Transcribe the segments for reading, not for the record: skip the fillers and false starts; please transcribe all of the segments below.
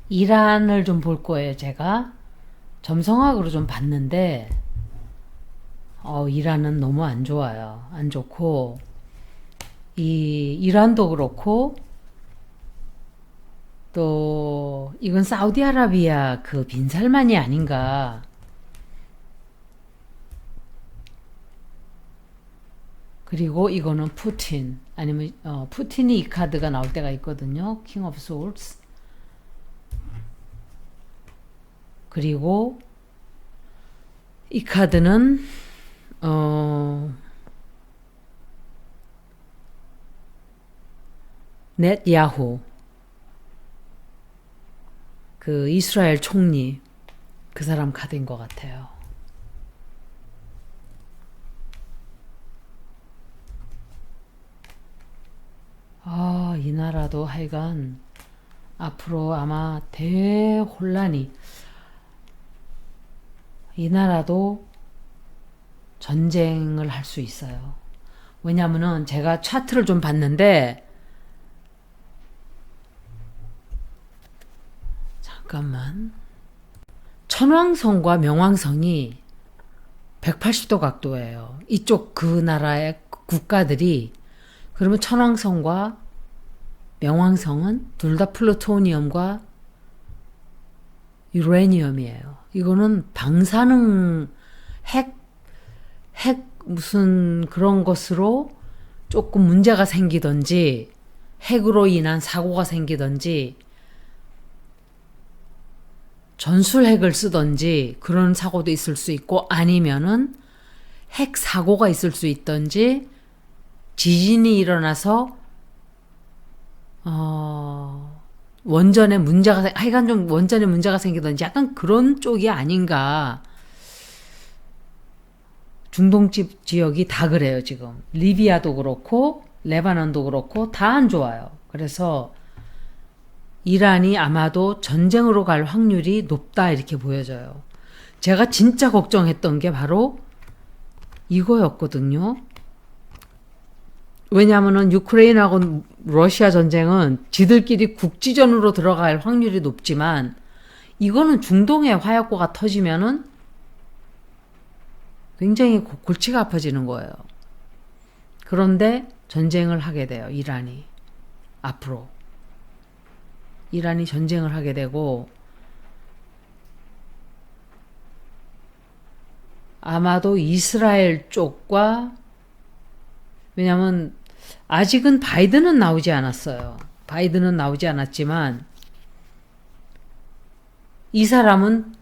이란을 좀 볼 거예요, 제가. 점성학으로 좀 봤는데, 이란은 너무 안 좋아요. 안 좋고, 이란도 그렇고, 또, 이건 사우디아라비아 그 빈살만이 아닌가. 그리고 이거는 푸틴. 아니면, 푸틴이 이 카드가 나올 때가 있거든요. 킹 오브 소울스. 그리고 이 카드는, 넷야후. 그 이스라엘 총리. 그 사람 카드인 것 같아요. 이 나라도 하여간 앞으로 아마 대혼란이, 이 나라도 전쟁을 할 수 있어요. 왜냐면은 제가 차트를 좀 봤는데, 잠깐만. 천왕성과 명왕성이 180도 각도예요. 이쪽 그 나라의 국가들이. 그러면 천왕성과 명왕성은 둘 다 플루토니엄과 유레니엄이에요. 이거는 방사능, 핵 무슨 그런 것으로 조금 문제가 생기든지, 핵으로 인한 사고가 생기든지, 전술핵을 쓰든지 그런 사고도 있을 수 있고, 아니면은 핵 사고가 있을 수 있든지, 지진이 일어나서 원전에 문제가, 하여간 좀 원전에 문제가 생기든지 약간 그런 쪽이 아닌가. 중동 지역이 다 그래요, 지금. 리비아도 그렇고 레바논도 그렇고 다 안 좋아요. 그래서 이란이 아마도 전쟁으로 갈 확률이 높다 이렇게 보여져요. 제가 진짜 걱정했던 게 바로 이거였거든요. 왜냐하면 유크레인하고 러시아 전쟁은 지들끼리 국지전으로 들어갈 확률이 높지만, 이거는 중동에 화약고가 터지면은 굉장히 골치가 아파지는 거예요. 그런데 전쟁을 하게 돼요, 이란이. 앞으로. 이란이 전쟁을 하게 되고, 아마도 이스라엘 쪽과, 왜냐면 아직은 바이든은 나오지 않았어요. 바이든은 나오지 않았지만, 이 사람은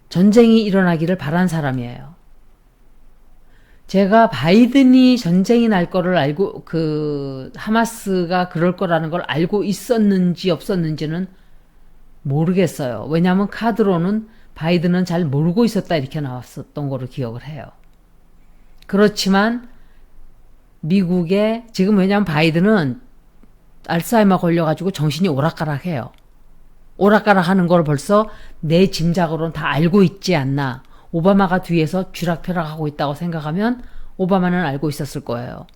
전쟁이 일어나기를 바란 사람이에요. 제가 바이든이 전쟁이 날 거를 알고, 하마스가 그럴 거라는 걸 알고 있었는지 없었는지는 모르겠어요. 왜냐하면 카드로는 바이든은 잘 모르고 있었다 이렇게 나왔었던 거로 기억을 해요. 그렇지만 미국의, 지금 왜냐하면 바이든은 알츠하이머 걸려가지고 정신이 오락가락해요. 오락가락 하는 걸 벌써 내 짐작으로는 다 알고 있지 않나. 오바마가 뒤에서 쥐락펴락하고 있다고 생각하면 오바마는 알고 있었을 거예요.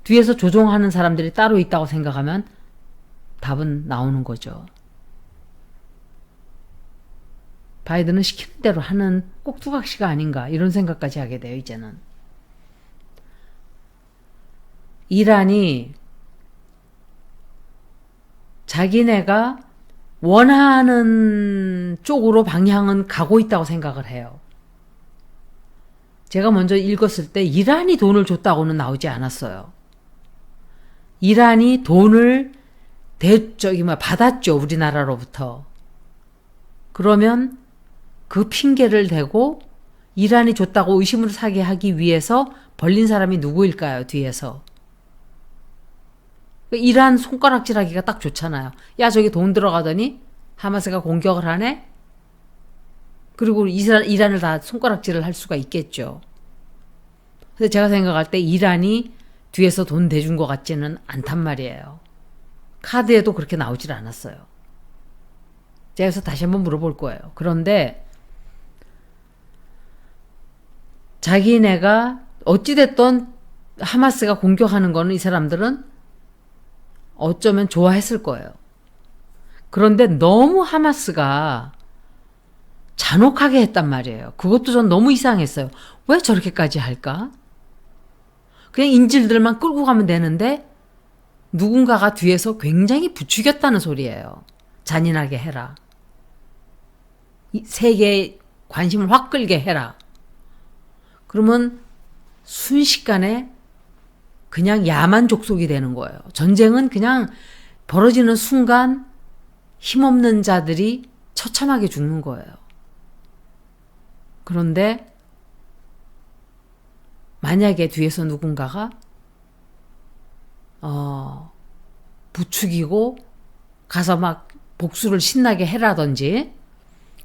뒤에서 조종하는 사람들이 따로 있다고 생각하면 답은 나오는 거죠. 바이든은 시키는 대로 하는 꼭두각시가 아닌가 이런 생각까지 하게 돼요, 이제는. 이란이 자기네가 원하는 쪽으로 방향은 가고 있다고 생각을 해요. 제가 먼저 읽었을 때 이란이 돈을 줬다고는 나오지 않았어요. 이란이 돈을 받았죠, 우리나라로부터. 그러면 그 핑계를 대고 이란이 줬다고 의심을 사게 하기 위해서 벌린 사람이 누구일까요, 뒤에서? 이란 손가락질하기가 딱 좋잖아요. 야, 저기 돈 들어가더니 하마스가 공격을 하네? 그리고 이란을 다 손가락질을 할 수가 있겠죠. 그래서 제가 생각할 때 이란이 뒤에서 돈 대준 것 같지는 않단 말이에요. 카드에도 그렇게 나오질 않았어요. 제가 그래서 다시 한번 물어볼 거예요. 그런데 자기네가 어찌됐든 하마스가 공격하는 거는 이 사람들은 어쩌면 좋아했을 거예요. 그런데 너무 하마스가 잔혹하게 했단 말이에요. 그것도 전 너무 이상했어요. 왜 저렇게까지 할까? 그냥 인질들만 끌고 가면 되는데 누군가가 뒤에서 굉장히 부추겼다는 소리예요. 잔인하게 해라. 세계의 관심을 확 끌게 해라. 그러면 순식간에 그냥 야만 족속이 되는 거예요. 전쟁은 그냥 벌어지는 순간 힘없는 자들이 처참하게 죽는 거예요. 그런데 만약에 뒤에서 누군가가 부추기고 가서 막 복수를 신나게 해라든지,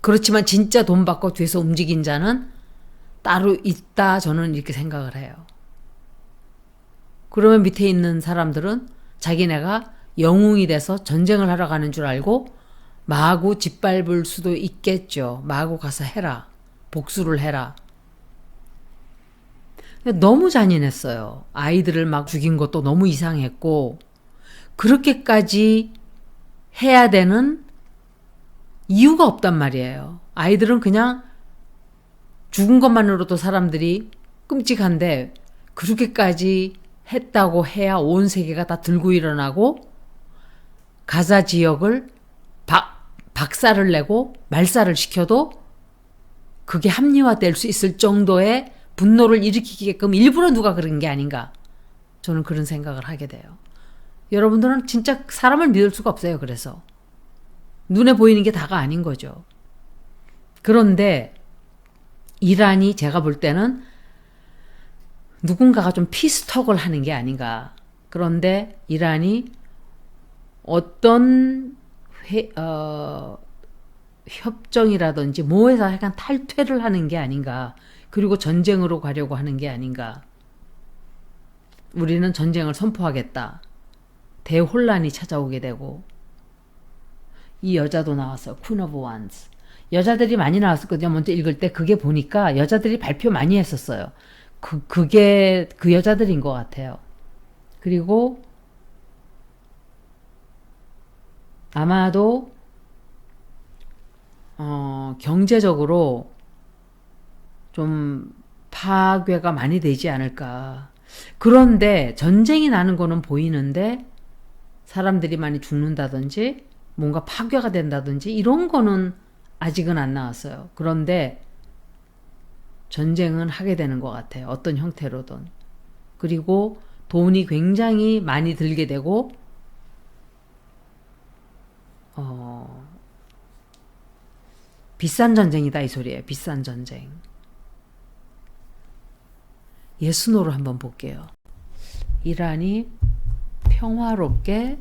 그렇지만 진짜 돈 받고 뒤에서 움직인 자는 따로 있다, 저는 이렇게 생각을 해요. 그러면 밑에 있는 사람들은 자기네가 영웅이 돼서 전쟁을 하러 가는 줄 알고 마구 짓밟을 수도 있겠죠. 마구 가서 해라. 복수를 해라. 너무 잔인했어요. 아이들을 막 죽인 것도 너무 이상했고, 그렇게까지 해야 되는 이유가 없단 말이에요. 아이들은 그냥 죽은 것만으로도 사람들이 끔찍한데 그렇게까지 했다고 해야 온 세계가 다 들고 일어나고 가자 지역을 박살을 내고 말살을 시켜도 그게 합리화될 수 있을 정도의 분노를 일으키게끔 일부러 누가 그런 게 아닌가. 저는 그런 생각을 하게 돼요. 여러분들은 진짜 사람을 믿을 수가 없어요. 그래서 눈에 보이는 게 다가 아닌 거죠. 그런데 이란이 제가 볼 때는 누군가가 좀 피스톡을 하는 게 아닌가. 그런데 이란이 어떤 협정이라든지 뭐에서 약간 탈퇴를 하는 게 아닌가. 그리고 전쟁으로 가려고 하는 게 아닌가. 우리는 전쟁을 선포하겠다. 대혼란이 찾아오게 되고, 이 여자도 나왔어요. Queen of Wands. 여자들이 많이 나왔었거든요. 먼저 읽을 때 그게 보니까 여자들이 발표 많이 했었어요. 그게 그 여자들인 것 같아요. 그리고 아마도 경제적으로 좀 파괴가 많이 되지 않을까. 그런데 전쟁이 나는 거는 보이는데 사람들이 많이 죽는다든지 뭔가 파괴가 된다든지 이런 거는 아직은 안 나왔어요. 그런데 전쟁은 하게 되는 것 같아요. 어떤 형태로든. 그리고 돈이 굉장히 많이 들게 되고 비싼 전쟁이다 이 소리예요. 비싼 전쟁. 예수노로 한번 볼게요. 이란이 평화롭게,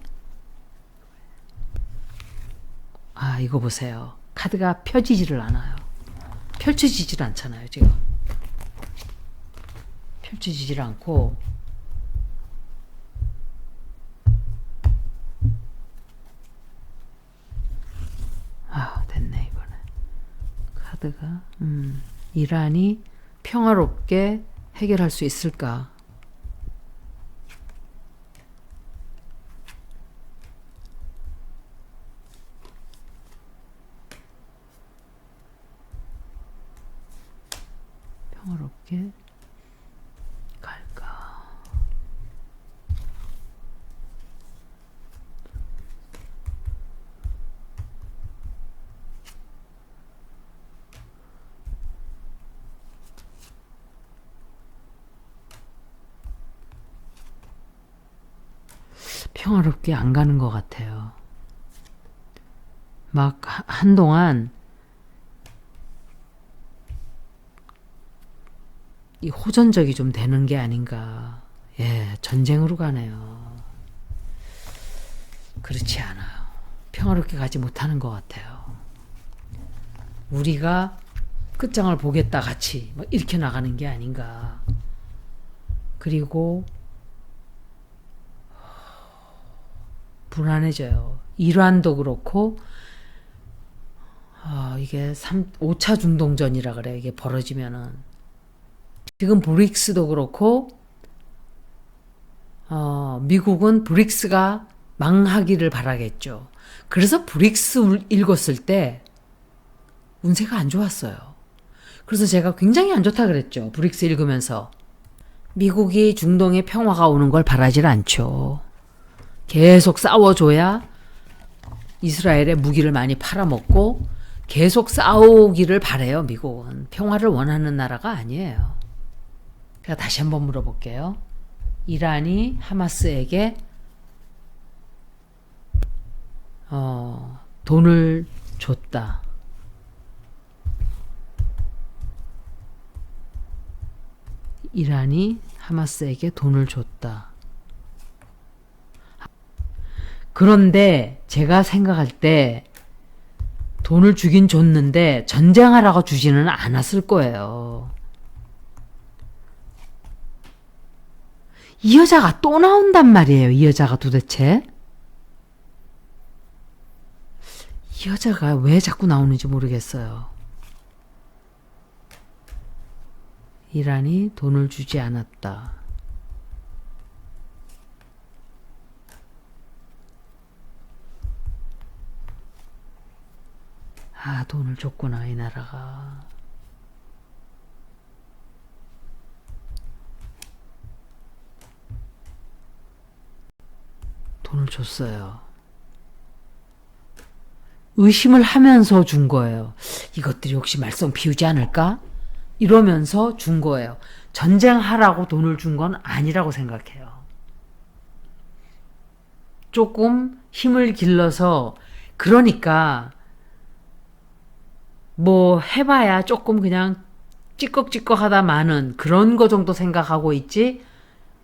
이거 보세요. 카드가 펴지지를 않아요. 펼쳐지질 않잖아요, 지금. 펼쳐지질 않고, 됐네, 이번에. 카드가, 이란이 평화롭게 해결할 수 있을까? 평화롭게 갈까? 평화롭게 안 가는 것 같아요. 막 한동안 이 호전적이 좀 되는 게 아닌가. 예, 전쟁으로 가네요. 그렇지 않아요. 평화롭게 가지 못하는 것 같아요. 우리가 끝장을 보겠다 같이 막 이렇게 나가는 게 아닌가. 그리고 불안해져요. 이란도 그렇고 이게 5차 중동전이라 그래요. 이게 벌어지면은. 지금 브릭스도 그렇고 미국은 브릭스가 망하기를 바라겠죠. 그래서 브릭스 읽었을 때 운세가 안 좋았어요. 그래서 제가 굉장히 안 좋다 그랬죠. 브릭스 읽으면서. 미국이 중동에 평화가 오는 걸 바라질 않죠. 계속 싸워줘야 이스라엘에 무기를 많이 팔아먹고 계속 싸우기를 바래요. 미국은. 평화를 원하는 나라가 아니에요. 제가 다시 한번 물어볼게요. 이란이 하마스에게 돈을 줬다. 이란이 하마스에게 돈을 줬다. 그런데 제가 생각할 때 돈을 주긴 줬는데 전쟁하라고 주지는 않았을 거예요. 이 여자가 또 나온단 말이에요. 이 여자가 도대체. 이 여자가 왜 자꾸 나오는지 모르겠어요. 이란이 돈을 주지 않았다. 아, 돈을 줬구나, 이 나라가. 돈을 줬어요. 의심을 하면서 준 거예요. 이것들이 혹시 말썽 피우지 않을까? 이러면서 준 거예요. 전쟁하라고 돈을 준 건 아니라고 생각해요. 조금 힘을 길러서, 그러니까 뭐 해봐야 조금 그냥 찌꺽찌꺽하다 마는 그런 거 정도 생각하고 있지,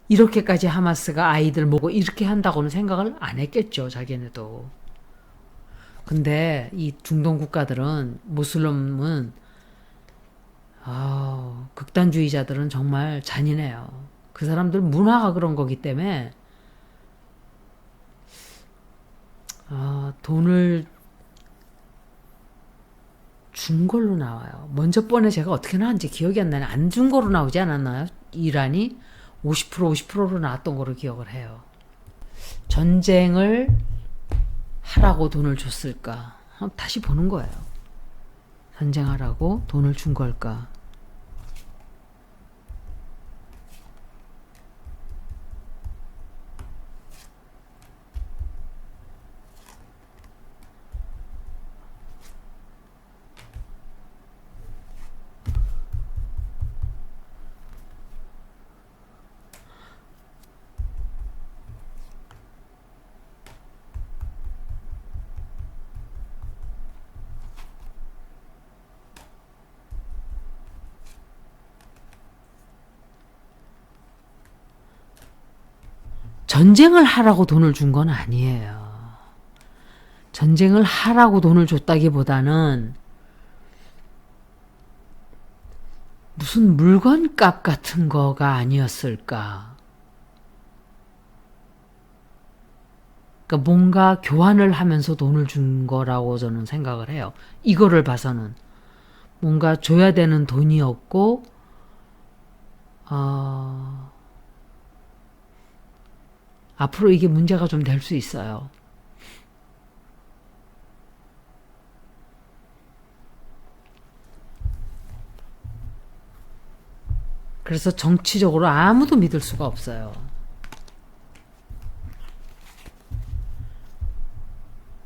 이렇게까지 하마스가 아이들 보고 이렇게 한다고는 생각을 안 했겠죠. 자기네도. 근데 이 중동 국가들은, 무슬림은 극단주의자들은 정말 잔인해요. 그 사람들 문화가 그런 거기 때문에 돈을 준 걸로 나와요. 먼저 번에 제가 어떻게 나왔는지 기억이 안 나네. 안 준 거로 나오지 않았나요? 이란이 50%로 나왔던 거로 기억을 해요. 전쟁을 하라고 돈을 줬을까? 다시 보는 거예요. 전쟁하라고 돈을 준 걸까? 전쟁을 하라고 돈을 준 건 아니에요. 전쟁을 하라고 돈을 줬다기보다는 무슨 물건값 같은 거가 아니었을까. 그러니까 뭔가 교환을 하면서 돈을 준 거라고 저는 생각을 해요. 이거를 봐서는. 뭔가 줘야 되는 돈이었고, 앞으로 이게 문제가 좀 될 수 있어요. 그래서 정치적으로 아무도 믿을 수가 없어요.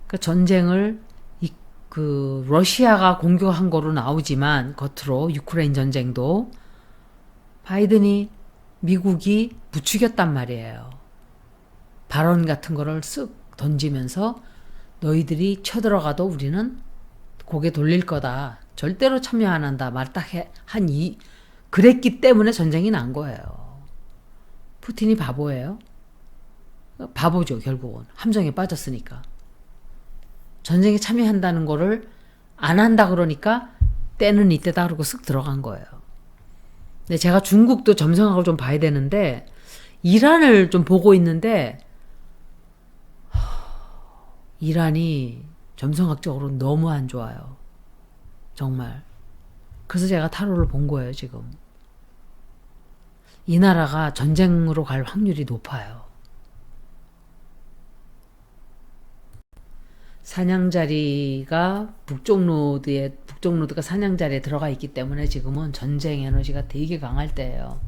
그러니까 전쟁을 러시아가 공격한 거로 나오지만, 겉으로 유크레인 전쟁도 바이든이, 미국이 부추겼단 말이에요. 발언 같은 거를 쓱 던지면서 너희들이 쳐들어가도 우리는 고개 돌릴 거다. 절대로 참여 안 한다. 말 딱 그랬기 때문에 전쟁이 난 거예요. 푸틴이 바보예요? 바보죠, 결국은. 함정에 빠졌으니까. 전쟁에 참여한다는 거를 안 한다 그러니까 때는 이때다 그러고 쓱 들어간 거예요. 근데 제가 중국도 점성하고 좀 봐야 되는데, 이란을 좀 보고 있는데, 이란이 점성학적으로 너무 안 좋아요. 정말. 그래서 제가 타로를 본 거예요, 지금. 이 나라가 전쟁으로 갈 확률이 높아요. 사냥자리가 북쪽 노드가 사냥자리에 들어가 있기 때문에 지금은 전쟁 에너지가 되게 강할 때예요.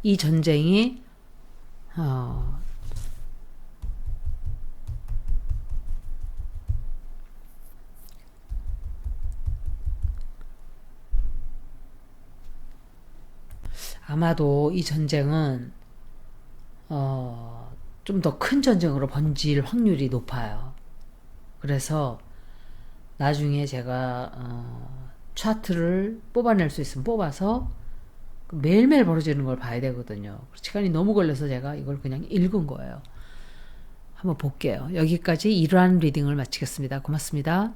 이 전쟁이 어, 아마도 이 전쟁은 좀 더 큰 전쟁으로 번질 확률이 높아요. 그래서 나중에 제가 차트를 뽑아낼 수 있으면 뽑아서 매일매일 벌어지는 걸 봐야 되거든요. 시간이 너무 걸려서 제가 이걸 그냥 읽은 거예요. 한번 볼게요. 여기까지 이러한 리딩을 마치겠습니다. 고맙습니다.